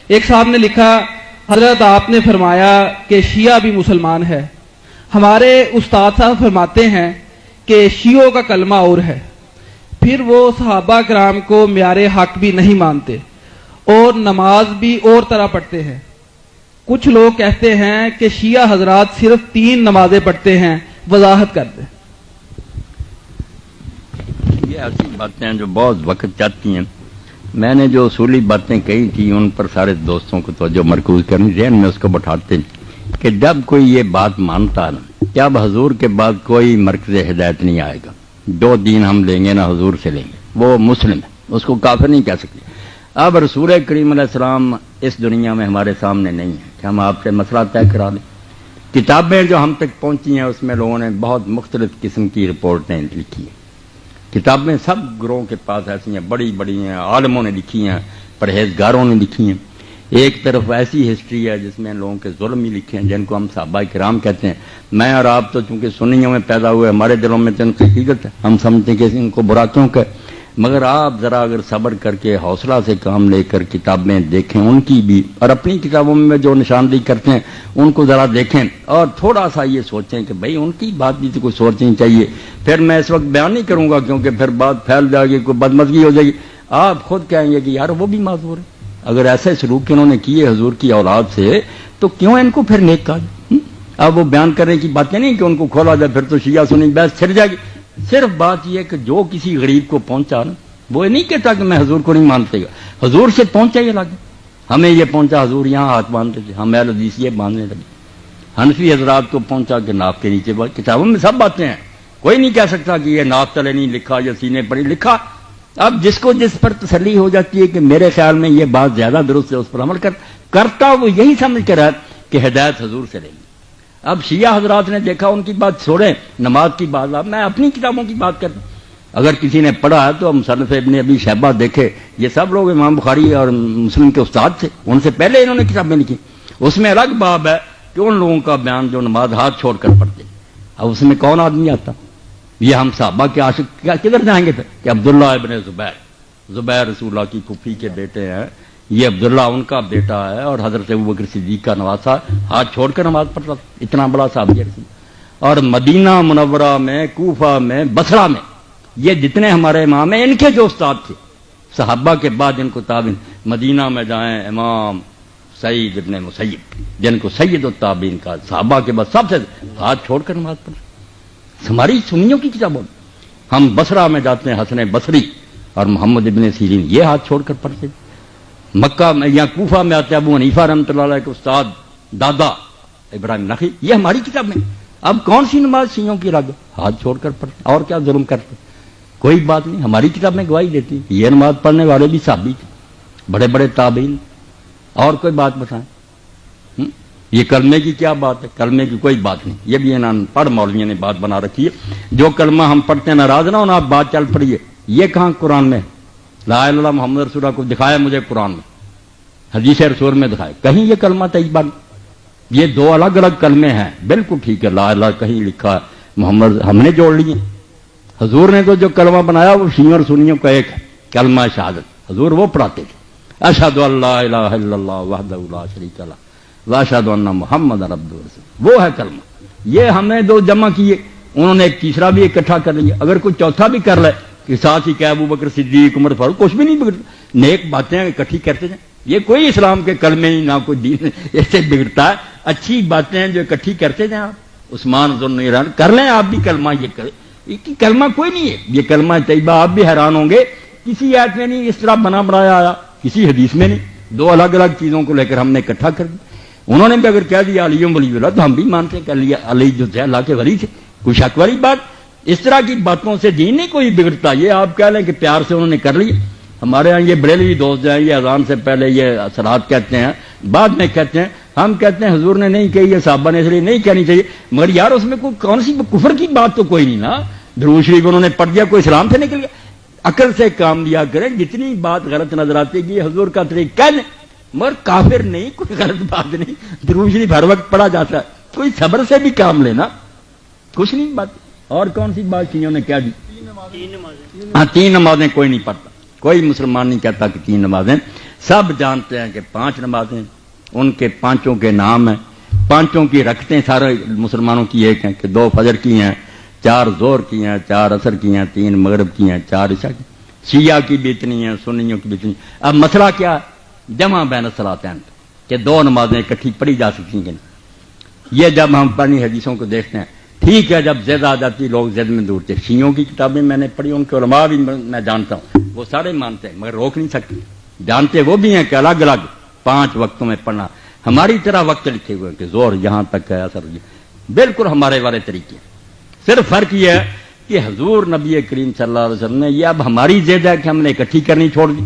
ایک صاحب نے لکھا، حضرت آپ نے فرمایا کہ شیعہ بھی مسلمان ہے. ہمارے استاد صاحب فرماتے ہیں کہ شیعوں کا کلمہ اور ہے، پھر وہ صحابہ کرام کو معیار حق بھی نہیں مانتے اور نماز بھی اور طرح پڑھتے ہیں. کچھ لوگ کہتے ہیں کہ شیعہ حضرات صرف 3 نمازیں پڑھتے ہیں، وضاحت کر دیں. یہ ایسی باتیں ہیں جو بہت وقت چاہتی ہیں. میں نے جو اصولی باتیں کہی تھی ان پر سارے دوستوں کو توجہ مرکوز کرنی، ذہن میں اس کو بٹھاتے ہیں کہ جب کوئی یہ بات مانتا نا کہ اب حضور کے بعد کوئی مرکز ہدایت نہیں آئے گا، جو دین ہم لیں گے نا حضور سے لیں گے، وہ مسلم ہے، اس کو کافر نہیں کہہ سکتے. اب رسول کریم علیہ السلام اس دنیا میں ہمارے سامنے نہیں ہے کہ ہم آپ سے مسئلہ طے کرا دیں. کتابیں جو ہم تک پہنچی ہیں اس میں لوگوں نے بہت مختلف قسم کی رپورٹیں لکھی ہیں. کتابیں سب گروہوں کے پاس ایسی ہیں، بڑی بڑی ہیں، عالموں نے لکھی ہیں، پرہیزگاروں نے لکھی ہیں. ایک طرف ایسی ہسٹری ہے جس میں لوگوں کے ظلم ہی لکھے ہیں جن کو ہم صحابہ کرام کہتے ہیں. میں اور آپ تو چونکہ سنیوں میں پیدا ہوئے، ہمارے دلوں میں تو ان کی حقیقت ہے، ہم سمجھتے ہیں کہ ان کو برا کیوں کہ، مگر آپ ذرا اگر صبر کر کے حوصلہ سے کام لے کر کتابیں دیکھیں ان کی بھی، اور اپنی کتابوں میں جو نشاندہی کرتے ہیں ان کو ذرا دیکھیں اور تھوڑا سا یہ سوچیں کہ بھئی ان کی بات بھی تو کوئی سوچنی چاہیے. پھر میں اس وقت بیان نہیں کروں گا کیونکہ پھر بات پھیل جائے گی، کوئی بدمزگی ہو جائے گی. آپ خود کہیں گے کہ یار وہ بھی معذور ہے. اگر ایسے سلوک انہوں نے کیے حضور کی اولاد سے تو کیوں ان کو پھر نیک کہا جائے؟ اب وہ بیان کرنے کی باتیں نہیں کہ ان کو کھولا جائے، پھر تو شیعہ سنی بحث چھڑ جائے گی. صرف بات یہ کہ جو کسی غریب کو پہنچا نا، وہ نہیں کہتا کہ میں حضور کو نہیں مانتے گا، حضور سے پہنچا یہ لگے. ہمیں یہ پہنچا حضور یہاں ہاتھ باندھتے تھے، ہم اہل حدیث یہ باندھنے لگے. حنفی حضرات کو پہنچا کہ ناف کے نیچے، کتابوں میں سب باتیں ہیں، کوئی نہیں کہہ سکتا کہ یہ ناف تلے نہیں لکھا یا سینے پر لکھا. اب جس کو جس پر تسلی ہو جاتی ہے کہ میرے خیال میں یہ بات زیادہ درست ہے اس پر عمل کرتا وہ یہی سمجھ کر ہے کہ ہدایت حضور سے لیں گے. اب شیعہ حضرات نے دیکھا ان کی بات چھوڑیں، نماز کی بات. اب میں اپنی کتابوں کی بات کرتا ہوں. اگر کسی نے پڑھا ہے تو مصنف ابن ابی شیبہ دیکھے، یہ سب لوگ امام بخاری اور مسلم کے استاد تھے، ان سے پہلے انہوں نے کتابیں لکھی. اس میں الگ باب ہے کہ ان لوگوں کا بیان جو نماز ہاتھ چھوڑ کر پڑھتے. اب اس میں کون آدمی آتا؟ یہ ہم صحابہ کے عاشق کدھر جائیں گے پھر کہ عبداللہ ابن زبیر رسول اللہ کی پھوپھی کے بیٹے ہیں، یہ عبداللہ ان کا بیٹا ہے اور حضرت ابوبکر صدیق کا نواسا، ہاتھ چھوڑ کر نماز پڑھتا تھا. اتنا بڑا صحابی رسول. اور مدینہ منورہ میں، کوفہ میں، بصرہ میں یہ جتنے ہمارے امام ہیں ان کے جو استاد تھے صحابہ کے بعد ان کو تابعین. مدینہ میں جائیں امام سعید ابن مسیب جن کو سید التابعین کا، صحابہ کے بعد سب سے ہاتھ چھوڑ کر نماز پڑھ. ہماری سنیوں کی کتابوں میں ہم بصرہ میں جاتے ہیں، حسن بصری اور محمد ابن سیرین یہ ہاتھ چھوڑ کر پڑھتے. مکہ میں یا کوفہ میں آتے ابو حنیفہ رحمۃ اللہ علیہ کے استاد دادا ابراہیم نخعی، یہ ہماری کتاب میں. اب کون سی نماز شیعوں کی رگ ہاتھ چھوڑ کر پڑھتے اور کیا ظلم کرتے؟ کوئی بات نہیں، ہماری کتاب میں گواہی دیتی یہ نماز پڑھنے والے بھی صحابی تھے، بڑے بڑے تابعین. اور کوئی بات بتائیں؟ یہ کلمے کی کیا بات ہے؟ کلمے کی کوئی بات نہیں. یہ بھی انہوں پڑھ مولویوں نے بات بنا رکھی ہے. جو کلمہ ہم پڑھتے ہیں ناراض نہ ہونا، آپ بات چل پڑیے. یہ کہاں قرآن میں؟ لا الہ الا اللہ محمد رسول اللہ کو دکھایا مجھے قرآن میں، حدیث رسول میں دکھایا، کہیں یہ کلمہ طیبہ نہیں. یہ دو الگ الگ کلمے ہیں، بالکل ٹھیک ہے. لا الہ کہیں لکھا ہے، محمد ہم نے جوڑ لیے. حضور نے تو جو کلمہ بنایا وہ شیعوں اور سنیوں کا ایک ہے، کلمہ شہادت. حضور وہ پڑھاتے تھے، اشہد ان لا الہ الا اللہ وحدہ لا شریک لہ واشہد ان محمد عبدہ ورسولہ، وہ ہے کلمہ. یہ ہمیں دو جمع کیے، انہوں نے ایک تیسرا بھی اکٹھا کر لیا. اگر کوئی چوتھا بھی کر لے کہ ساتھ ہی کہ ابو بکر صدیق عمر فاروق، کچھ بھی نہیں بگڑتا. نیک باتیں اکٹھی کرتے جائیں. یہ کوئی اسلام کے کلمے نہیں، نہ کوئی دین ایسے بگڑتا ہے. اچھی باتیں جو اکٹھی کرتے جائیں. آپ عثمان ذوالنورین کر لیں، آپ بھی کلمہ یہ کریں. یہ کلمہ کوئی نہیں ہے، یہ کلمہ طیبہ. آپ بھی حیران ہوں گے کسی آیت میں نہیں اس طرح بنا بنایا آیا، کسی حدیث میں نہیں. دو الگ الگ چیزوں کو لے کر ہم نے اکٹھا کر دیا. انہوں نے بھی اگر کہہ دیا علی ولی اللہ تو ہم بھی مانتے ہیں کہ علی جو تھے اللہ کے ولی تھے، کوئی شک والی بات. اس طرح کی باتوں سے دین نہیں کوئی بگڑتا. یہ آپ کہہ لیں کہ پیار سے انہوں نے کر لیا. ہمارے ہاں یہ بریلوی دوست ہیں، یہ اذان سے پہلے یہ صلات کہتے ہیں، بعد میں کہتے ہیں. ہم کہتے ہیں حضور نے نہیں کہی، یہ صحابہ نے اس لیے نہیں کہنی چاہیے. مگر یار اس میں کوئی کون سی کفر کی بات تو کوئی نہیں نا. درود شریف انہوں نے پڑھ دیا، کوئی اسلام سے نکل گیا. عقل سے کام لیا کریں. جتنی بات غلط نظر آتی ہے یہ حضور کا طریقہ کہنے، مگر کافر نہیں، کوئی غلط بات نہیں. درود شریف ہر وقت پڑھا جاتا ہے. کوئی صبر سے بھی کام لینا، کچھ نہیں بات. اور کون سی بات شیعوں نے کیا دی؟ ہاں 3 نمازیں کوئی نہیں پڑھتا. کوئی مسلمان نہیں کہتا کہ 3 نمازیں. سب جانتے ہیں کہ 5 نمازیں ان کے 5 کے نام ہیں، 5 کی رکھتے سارے مسلمانوں کی ایک ہیں کہ 2 فجر کی ہیں، 4 ظہر کی ہیں، 4 عصر کی ہیں، 3 مغرب کی ہیں، 4 عشاء کی، شیعہ کی بھی اتنی ہیں، سنیوں کی بھی اتنی۔ اب مسئلہ کیا ہے؟ جمع بین الصلاتین کہ 2 نمازیں اکٹھی پڑھی جا سکتی ہیں۔ یہ جب ہم پرانی حدیثوں کو دیکھتے ہیں، ٹھیک ہے جب زد آ جاتی لوگ زد میں دورتے، شیعوں کی کتابیں میں نے پڑھی، ان کے علماء بھی میں جانتا ہوں، وہ سارے مانتے ہیں مگر روک نہیں سکتے، جانتے وہ بھی ہیں کہ الگ الگ 5 وقتوں میں پڑھنا، ہماری طرح وقت لکھے ہوئے کہ زور یہاں تک ہے، اثر بالکل ہمارے والے طریقے ہیں۔ صرف فرق یہ ہے کہ حضور نبی کریم صلی اللہ علیہ وسلم نے، یہ اب ہماری ضد ہے کہ ہم نے اکٹھی کرنی چھوڑ دی۔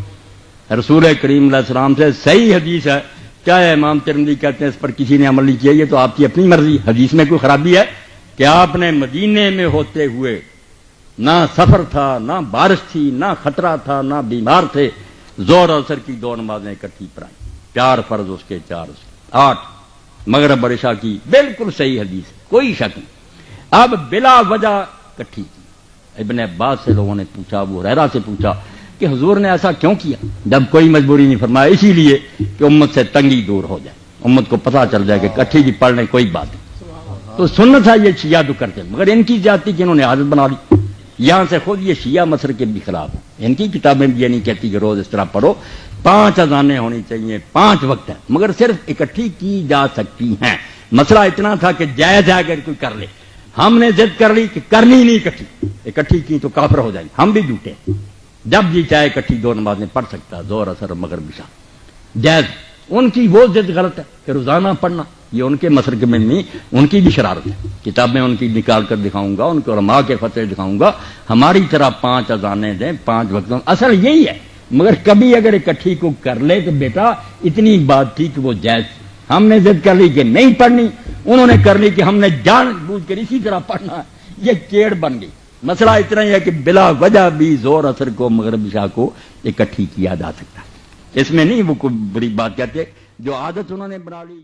رسول کریم علیہ السلام سے صحیح حدیث ہے، چاہے امام ترمذی کہتے ہیں اس پر کسی نے عمل نہیں کیا، یہ تو آپ کی اپنی مرضی، حدیث میں کوئی خرابی ہے کہ آپ نے مدینے میں ہوتے ہوئے نہ سفر تھا، نہ بارش تھی، نہ خطرہ تھا، نہ بیمار تھے، زور اور عصر کی 2 نمازیں اکٹھی پڑھائیں، 4 فرض اس کے 4 اس کے 8 مغرب اور عشاء کی، بالکل صحیح حدیث ہے، کوئی شک نہیں۔ اب بلا وجہ اکٹھی کی۔ ابن عباس سے لوگوں نے پوچھا، ابو ہریرہ سے پوچھا کہ حضور نے ایسا کیوں کیا؟ جب کوئی مجبوری نہیں فرمایا، اسی لیے کہ امت سے تنگی دور ہو جائے، امت کو پتہ چل جائے کہ اکٹھی کی پڑھ لیں کوئی بات نہیں۔ تو سنت ہے یہ شیعہ جو کرتے ہیں، مگر ان کی جاتی کہ انہوں نے عادت بنا لی، یہاں سے خود یہ شیعہ مسلک کے بھی خلاف ہیں، ان کی کتابیں بھی یہ نہیں کہتی کہ روز اس طرح پڑھو، 5 اذانیں ہونی چاہیے، 5 وقت ہیں، مگر صرف اکٹھی کی جا سکتی ہیں۔ مسئلہ اتنا تھا کہ جائز ہے اگر کوئی کر لے، ہم نے ضد کر لی کہ کرنی نہیں اکٹھی کی تو کافر ہو جائیں، ہم بھی جھوٹے ہیں۔ جب جی چاہے اکٹھی 2 نمازیں پڑھ سکتا ہے، ظہر عصر مغرب عشاء، جائز۔ ان کی وہ ضد غلط ہے کہ روزانہ پڑھنا، یہ ان کے مسلک میں نہیں، ان کی بھی شرارت ہے، کتابیں ان کی نکال کر دکھاؤں گا، ان کے علماء کے فتوے دکھاؤں گا، ہماری طرح 5 اذانیں دیں 5 وقتوں، اصل یہی ہے۔ مگر کبھی اگر اکٹھی کو کر لے تو بیٹا اتنی بات تھی کہ وہ جائز، ہم نے ضد کر لی کہ نہیں پڑھنی، انہوں نے کر لی کہ ہم نے جان بوجھ کر اسی طرح پڑھنا ہے، یہ کیڑ بن گئی۔ مسئلہ اتنا ہی ہے کہ بلا وجہ بھی ظہر عصر کو مغرب عشاء کو اکٹھی کیا جا سکتا ہے، اس میں نہیں وہ کوئی بری بات کہتے، جو عادت انہوں نے بنا لی۔